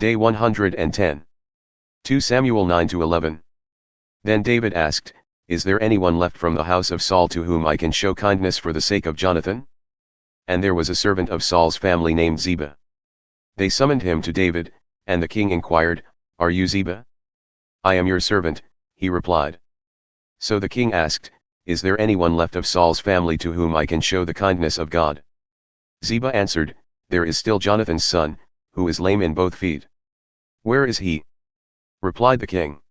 Day 110. 2 Samuel 9-11. Then David asked, Is there anyone left from the house of Saul to whom I can show kindness for the sake of Jonathan? And there was a servant of Saul's family named Ziba. They summoned him to David, and the king inquired, Are you Ziba? I am your servant, he replied. So the king asked, Is there anyone left of Saul's family to whom I can show the kindness of God? Ziba answered, There is still Jonathan's son, who is lame in both feet. Where is he? Replied the king.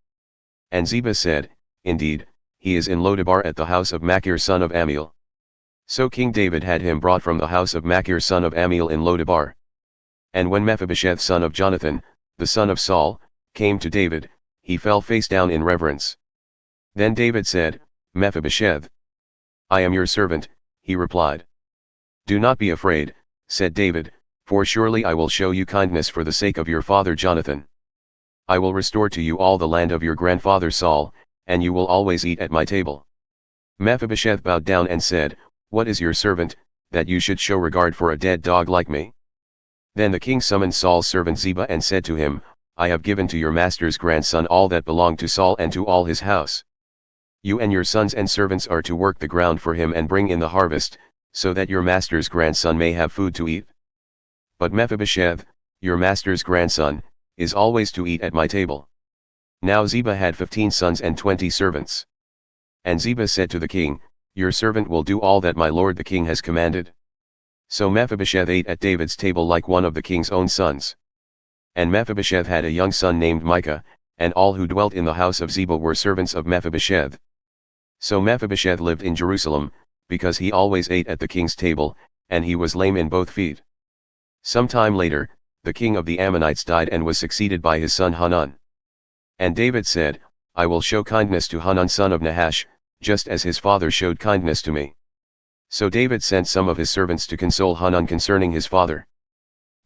And Ziba said, Indeed, he is in Lo-debar at the house of Machir son of Ammiel. So King David had him brought from the house of Machir son of Ammiel in Lo-debar. And when Mephibosheth son of Jonathan, the son of Saul, came to David, he fell face down in reverence. Then David said, Mephibosheth. I am your servant, he replied. Do not be afraid, said David, for surely I will show you kindness for the sake of your father Jonathan. I will restore to you all the land of your grandfather Saul, and you will always eat at my table. Mephibosheth bowed down and said, What is your servant, that you should show regard for a dead dog like me? Then the king summoned Saul's servant Ziba and said to him, I have given to your master's grandson all that belonged to Saul and to all his house. You and your sons and servants are to work the ground for him and bring in the harvest, so that your master's grandson may have food to eat. But Mephibosheth, your master's grandson, is always to eat at my table. Now Ziba had 15 sons and 20 servants. And Ziba said to the king, Your servant will do all that my lord the king has commanded. So Mephibosheth ate at David's table like one of the king's own sons. And Mephibosheth had a young son named Mica, and all who dwelt in the house of Ziba were servants of Mephibosheth. So Mephibosheth lived in Jerusalem, because he always ate at the king's table, and he was lame in both feet. Some time later, the king of the Ammonites died and was succeeded by his son Hanun. And David said, I will show kindness to Hanun son of Nahash, just as his father showed kindness to me. So David sent some of his servants to console Hanun concerning his father.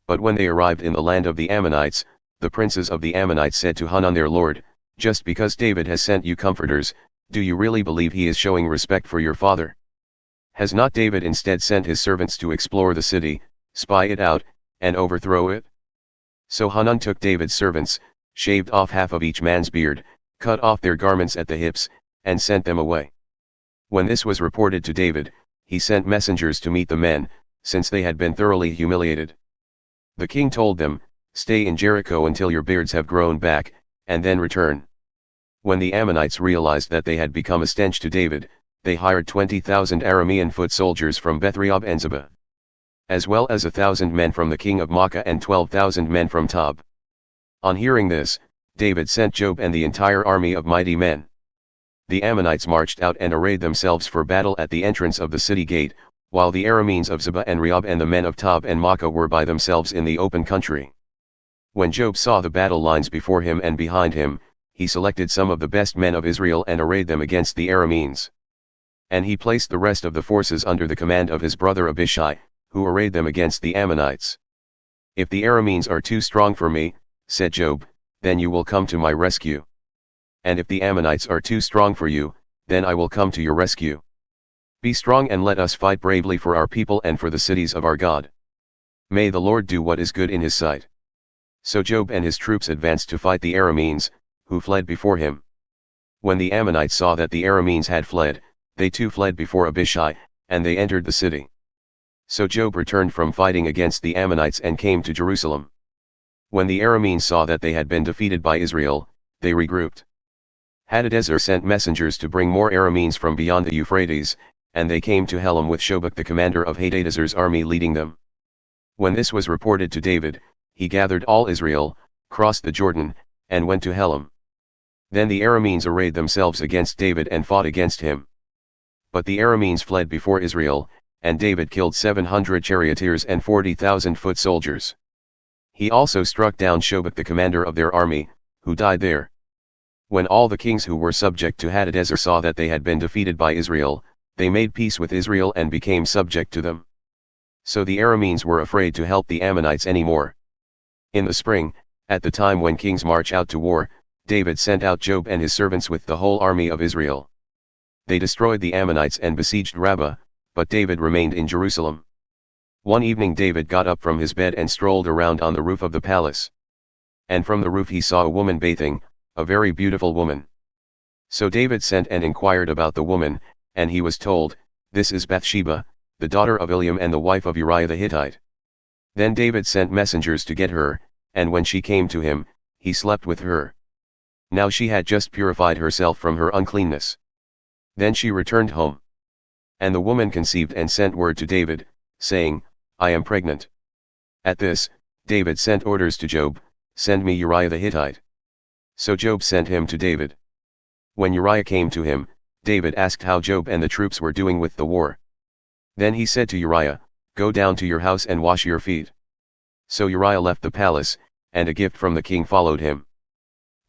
But when they arrived in the land of the Ammonites, the princes of the Ammonites said to Hanun their lord, Just because David has sent you comforters, do you really believe he is showing respect for your father? Has not David instead sent his servants to explore the city, spy it out, and overthrow it? So Hanun took David's servants, shaved off half of each man's beard, cut off their garments at the hips, and sent them away. When this was reported to David, he sent messengers to meet the men, since they had been thoroughly humiliated. The king told them, Stay in Jericho until your beards have grown back, and then return. When the Ammonites realized that they had become a stench to David, they hired 20,000 Aramean foot soldiers from Beth-rehob and Zoba, as well as 1,000 men from the king of Maacah and 12,000 men from Tob. On hearing this, David sent Joab and the entire army of mighty men. The Ammonites marched out and arrayed themselves for battle at the entrance of the city gate, while the Arameans of Ziba and Rehob and the men of Tob and Maacah were by themselves in the open country. When Joab saw the battle lines before him and behind him, he selected some of the best men of Israel and arrayed them against the Arameans. And he placed the rest of the forces under the command of his brother Abishai, who arrayed them against the Ammonites. If the Arameans are too strong for me, said Joab, then you will come to my rescue. And if the Ammonites are too strong for you, then I will come to your rescue. Be strong and let us fight bravely for our people and for the cities of our God. May the Lord do what is good in his sight. So Joab and his troops advanced to fight the Arameans, who fled before him. When the Ammonites saw that the Arameans had fled, they too fled before Abishai, and they entered the city. So Joab returned from fighting against the Ammonites and came to Jerusalem. When the Arameans saw that they had been defeated by Israel, they regrouped. Hadadezer sent messengers to bring more Arameans from beyond the Euphrates, and they came to Helam with Shobach the commander of Hadadezer's army leading them. When this was reported to David, he gathered all Israel, crossed the Jordan, and went to Helam. Then the Arameans arrayed themselves against David and fought against him. But the Arameans fled before Israel, and David killed 700 charioteers and 40,000 foot soldiers. He also struck down Shobach the commander of their army, who died there. When all the kings who were subject to Hadadezer saw that they had been defeated by Israel, they made peace with Israel and became subject to them. So the Arameans were afraid to help the Ammonites anymore. In the spring, at the time when kings march out to war, David sent out Joab and his servants with the whole army of Israel. They destroyed the Ammonites and besieged Rabbah, but David remained in Jerusalem. One evening David got up from his bed and strolled around on the roof of the palace. And from the roof he saw a woman bathing, a very beautiful woman. So David sent and inquired about the woman, and he was told, "This is Bathsheba, the daughter of Eliam and the wife of Uriah the Hittite." Then David sent messengers to get her, and when she came to him, he slept with her. Now she had just purified herself from her uncleanness. Then she returned home. And the woman conceived and sent word to David, saying, "I am pregnant." At this, David sent orders to Joab, "Send me Uriah the Hittite." So Joab sent him to David. When Uriah came to him, David asked how Joab and the troops were doing with the war. Then he said to Uriah, "Go down to your house and wash your feet." So Uriah left the palace, and a gift from the king followed him.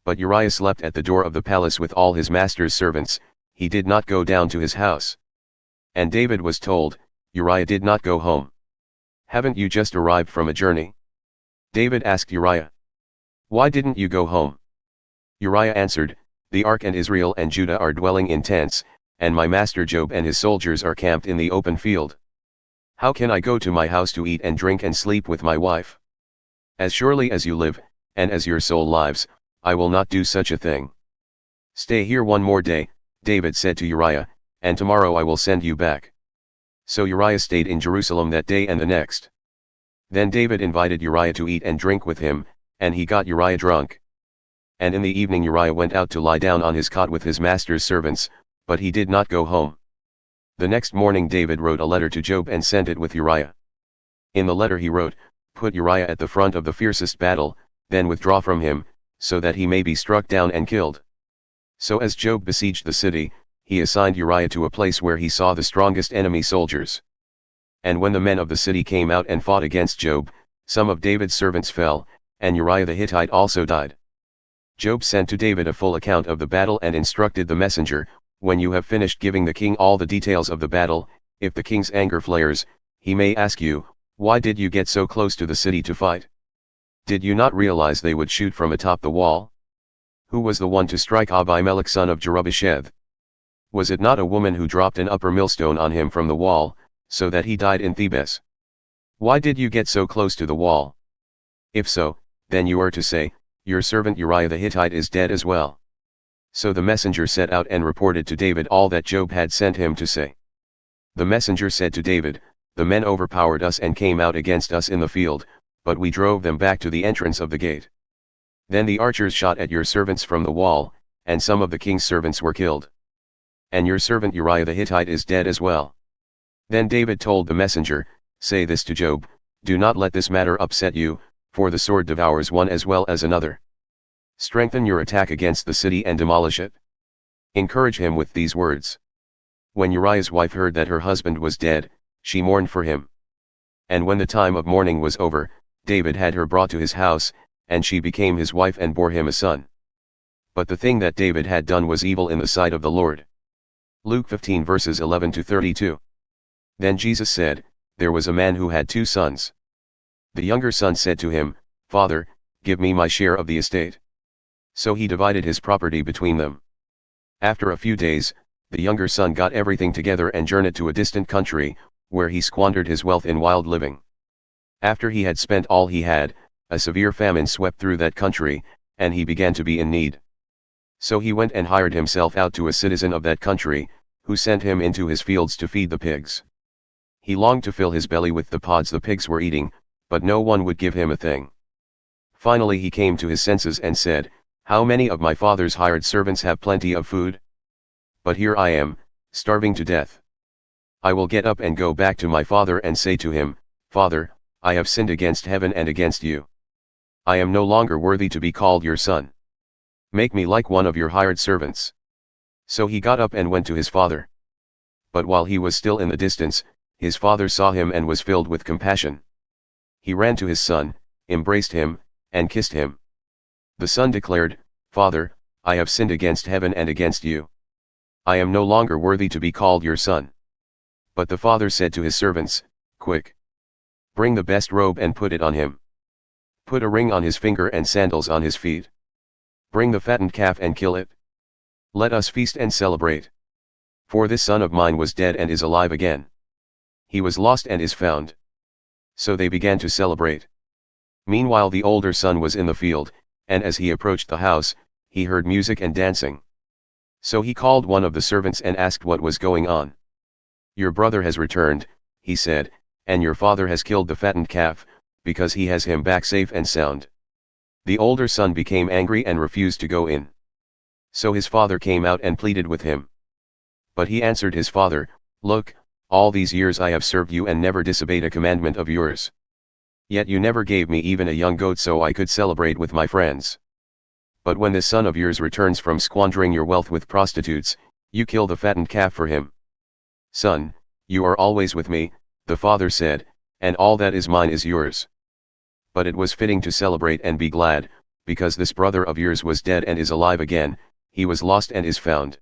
But Uriah slept at the door of the palace with all his master's servants, he did not go down to his house. And David was told, "Uriah did not go home. Haven't you just arrived from a journey?" David asked Uriah, "Why didn't you go home?" Uriah answered, "The ark and Israel and Judah are dwelling in tents, and my master Joab and his soldiers are camped in the open field. How can I go to my house to eat and drink and sleep with my wife? As surely as you live, and as your soul lives, I will not do such a thing. Stay here one more day," David said to Uriah, "and tomorrow I will send you back." So Uriah stayed in Jerusalem that day and the next. Then David invited Uriah to eat and drink with him, and he got Uriah drunk. And in the evening Uriah went out to lie down on his cot with his master's servants, but he did not go home. The next morning David wrote a letter to Joab and sent it with Uriah. In the letter he wrote, "Put Uriah at the front of the fiercest battle, then withdraw from him, so that he may be struck down and killed." So as Joab besieged the city, he assigned Uriah to a place where he saw the strongest enemy soldiers. And when the men of the city came out and fought against Joab, some of David's servants fell, and Uriah the Hittite also died. Joab sent to David a full account of the battle and instructed the messenger, "When you have finished giving the king all the details of the battle, if the king's anger flares, he may ask you, 'Why did you get so close to the city to fight? Did you not realize they would shoot from atop the wall? Who was the one to strike Abimelech son of Jerubbesheth? Was it not a woman who dropped an upper millstone on him from the wall, so that he died in Thebes? Why did you get so close to the wall?' If so, then you are to say, 'Your servant Uriah the Hittite is dead as well.'" So the messenger set out and reported to David all that Joab had sent him to say. The messenger said to David, "The men overpowered us and came out against us in the field, but we drove them back to the entrance of the gate. Then the archers shot at your servants from the wall, and some of the king's servants were killed. And your servant Uriah the Hittite is dead as well." Then David told the messenger, "Say this to Joab, do not let this matter upset you, for the sword devours one as well as another. Strengthen your attack against the city and demolish it. Encourage him with these words." When Uriah's wife heard that her husband was dead, she mourned for him. And when the time of mourning was over, David had her brought to his house, and she became his wife and bore him a son. But the thing that David had done was evil in the sight of the Lord. Luke 15 verses 11 to 32. Then Jesus said, "There was a man who had 2 sons. The younger son said to him, 'Father, give me my share of the estate.' So he divided his property between them. After a few days, the younger son got everything together and journeyed to a distant country, where he squandered his wealth in wild living. After he had spent all he had, a severe famine swept through that country, and he began to be in need. So he went and hired himself out to a citizen of that country, who sent him into his fields to feed the pigs. He longed to fill his belly with the pods the pigs were eating, but no one would give him a thing. Finally he came to his senses and said, 'How many of my father's hired servants have plenty of food? But here I am, starving to death. I will get up and go back to my father and say to him, Father, I have sinned against heaven and against you. I am no longer worthy to be called your son. Make me like one of your hired servants.' So he got up and went to his father. But while he was still in the distance, his father saw him and was filled with compassion. He ran to his son, embraced him, and kissed him. The son declared, 'Father, I have sinned against heaven and against you. I am no longer worthy to be called your son.' But the father said to his servants, 'Quick! Bring the best robe and put it on him. Put a ring on his finger and sandals on his feet. Bring the fattened calf and kill it. Let us feast and celebrate. For this son of mine was dead and is alive again. He was lost and is found.' So they began to celebrate. Meanwhile the older son was in the field, and as he approached the house, he heard music and dancing. So he called one of the servants and asked what was going on. "Your brother has returned," he said, "and your father has killed the fattened calf, because he has him back safe and sound." The older son became angry and refused to go in. So his father came out and pleaded with him. But he answered his father, "Look, all these years I have served you and never disobeyed a commandment of yours. Yet you never gave me even a young goat so I could celebrate with my friends. But when this son of yours returns from squandering your wealth with prostitutes, you kill the fattened calf for him." "Son, you are always with me," the father said, "and all that is mine is yours. But it was fitting to celebrate and be glad, because this brother of yours was dead and is alive again, he was lost and is found."